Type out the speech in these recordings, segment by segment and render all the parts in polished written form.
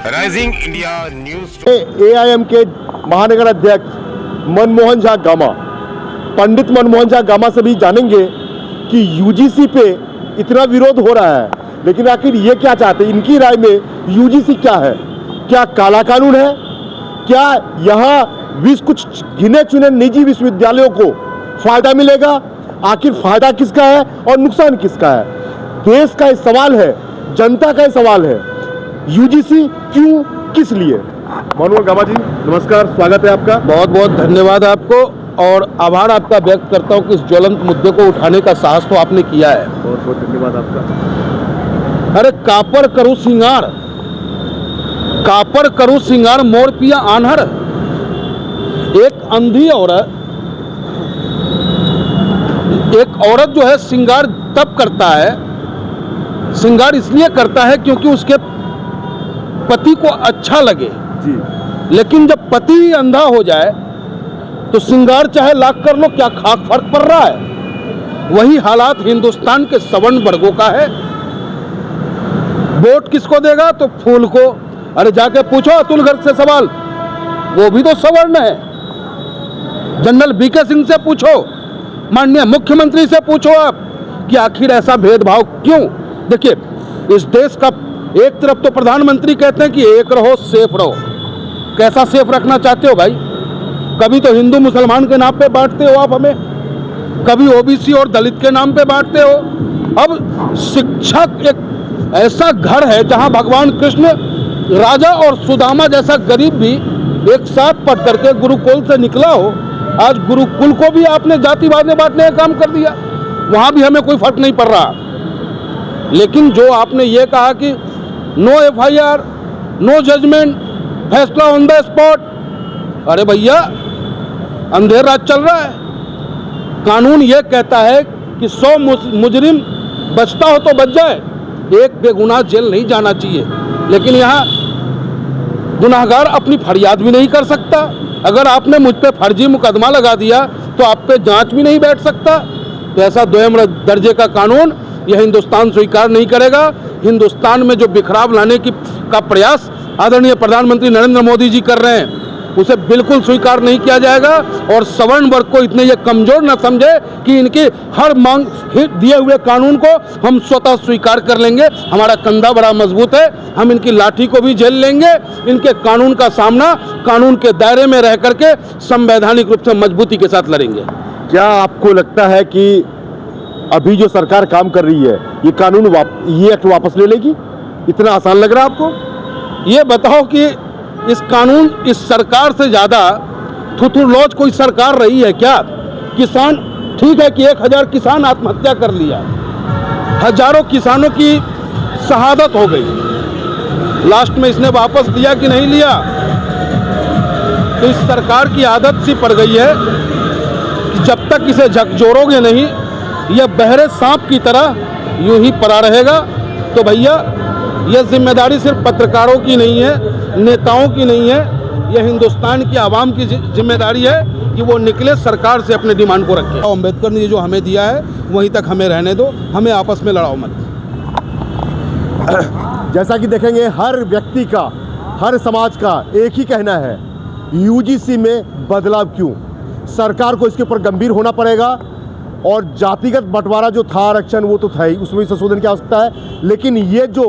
Rising India news. AIM के महानगर अध्यक्ष मनमोहन झा गामा, पंडित मनमोहन झा गामा से भी जानेंगे कि यूजीसी पे इतना विरोध हो रहा है, लेकिन आखिर ये क्या चाहते हैं? इनकी राय में यूजीसी क्या है? क्या काला कानून है? क्या यहाँ कुछ गिने चुने निजी विश्वविद्यालयों को फायदा मिलेगा? आखिर फायदा किसका है और नुकसान किसका है? देश का ये सवाल है, जनता का ये सवाल है। यूजीसी क्यों, किस लिए? मनोहर गामा जी नमस्कार, स्वागत है आपका। बहुत बहुत धन्यवाद आपको और आभार आपका व्यक्त करता हूँ कि इस ज्वलंत मुद्दे को उठाने का साहस तो आपने किया है। बहुत बहुत धन्यवाद आपका। अरे कापर करू सिंगार, कापर करू सिंगार, मोर पिया आन्हर। एक अंधी औरत, एक औरत जो है सिंगार तब करता है, सिंगार इसलिए करता है क्योंकि उसके पति को अच्छा लगे जी। लेकिन जब पति ही अंधा हो जाए तो सिंगार चाहे लाख कर लो, क्या खाक फर्क पड़ रहा है? वही हालात हिंदुस्तान के सवर्ण वर्गों का है। वोट किसको देगा? तो फूल को। अरे जाके पूछो अतुल गर्ग से सवाल, वो भी तो सवर्ण है। जनरल बीके सिंह से पूछो, माननीय मुख्यमंत्री से पूछो आप कि आखिर ऐसा भेदभाव क्यों? देखिए, इस देश का एक तरफ तो प्रधानमंत्री कहते हैं कि एक रहो सेफ रहो। कैसा सेफ रखना चाहते हो भाई? कभी तो हिंदू मुसलमान के नाम पे बांटते हो आप हमें, कभी ओबीसी और दलित के नाम पे बांटते हो। अब शिक्षक एक ऐसा घर है जहां भगवान कृष्ण राजा और सुदामा जैसा गरीब भी एक साथ पढ़ करके गुरुकुल से निकला हो। आज गुरुकुल को भी आपने जातिवाद में बांटने का काम कर दिया, वहां भी हमें कोई फर्क नहीं पड़ रहा। लेकिन जो आपने ये कहा कि नो एफआईआर, नो जजमेंट, फैसला ऑन द स्पॉट, अरे भैया अंधेर रात चल रहा है। कानून ये कहता है कि 100 मुजरिम बचता हो तो बच जाए, एक बेगुनाह जेल नहीं जाना चाहिए। लेकिन यहाँ गुनाहगार अपनी फरियाद भी नहीं कर सकता। अगर आपने मुझ पे फर्जी मुकदमा लगा दिया तो आप पे जांच भी नहीं बैठ सकता। तो ऐसा दोयम दर्जे का कानून यह हिंदुस्तान स्वीकार नहीं करेगा। हिंदुस्तान में जो बिखराव लाने का प्रयास आदरणीय प्रधानमंत्री नरेंद्र मोदी जी कर रहे हैं, उसे बिल्कुल स्वीकार नहीं किया जाएगा। और सवर्ण वर्ग को इतने ये कमजोर न समझे कि इनकी हर मांग दिए हुए कानून को हम स्वतः स्वीकार कर लेंगे। हमारा कंधा बड़ा मजबूत है, हम इनकी लाठी को भी झेल लेंगे। इनके कानून का सामना कानून के दायरे में रह करके संवैधानिक रूप से मजबूती के साथ लड़ेंगे। क्या आपको लगता है कि अभी जो सरकार काम कर रही है, ये कानून ये एक्ट वापस ले लेगी? इतना आसान लग रहा है आपको? ये बताओ कि इस कानून, इस सरकार से ज़्यादा थुथुरलौज कोई सरकार रही है क्या? किसान, ठीक है कि 1000 किसान आत्महत्या कर लिया, हजारों किसानों की शहादत हो गई, लास्ट में इसने वापस लिया कि नहीं लिया? तो इस सरकार की आदत सी पड़ गई है कि जब तक इसे झकझोरोगे नहीं, यह बहरे सांप की तरह यूं ही पड़ा रहेगा। तो भैया, यह जिम्मेदारी सिर्फ पत्रकारों की नहीं है, नेताओं की नहीं है, यह हिंदुस्तान की आवाम की जिम्मेदारी है कि वो निकले, सरकार से अपने डिमांड को रखें। अम्बेडकर ने जो हमें दिया है वहीं तक हमें रहने दो, हमें आपस में लड़ाओ मत। जैसा कि देखेंगे, हर व्यक्ति का, हर समाज का एक ही कहना है, यूजीसी में बदलाव क्यों? सरकार को इसके ऊपर गंभीर होना पड़ेगा। और जातिगत बंटवारा जो था, आरक्षण, वो तो था ही, उसमें संशोधन की आवश्यकता है। लेकिन ये जो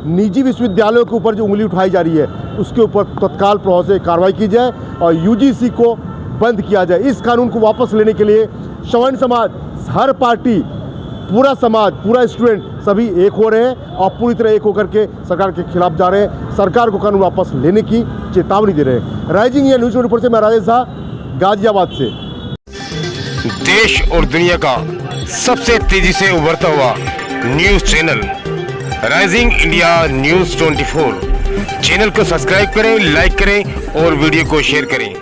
निजी विश्वविद्यालयों के ऊपर जो उंगली उठाई जा रही है, उसके ऊपर तत्काल प्रभाव से कार्रवाई की जाए और यूजीसी को बंद किया जाए। इस कानून को वापस लेने के लिए सवर्ण समाज, हर पार्टी, पूरा समाज, पूरा स्टूडेंट, सभी एक हो रहे हैं और पूरी तरह एक होकर के सरकार के खिलाफ जा रहे हैं। सरकार को कानून वापस लेने की चेतावनी दे रहे हैं। राइजिंग इंडिया न्यूज रिपोर्ट से मैं राजेश झा, गाजियाबाद से। देश और दुनिया का सबसे तेजी से उभरता हुआ news channel rising India news 24 channel को सब्सक्राइब करें, लाइक करें और वीडियो को शेयर करें।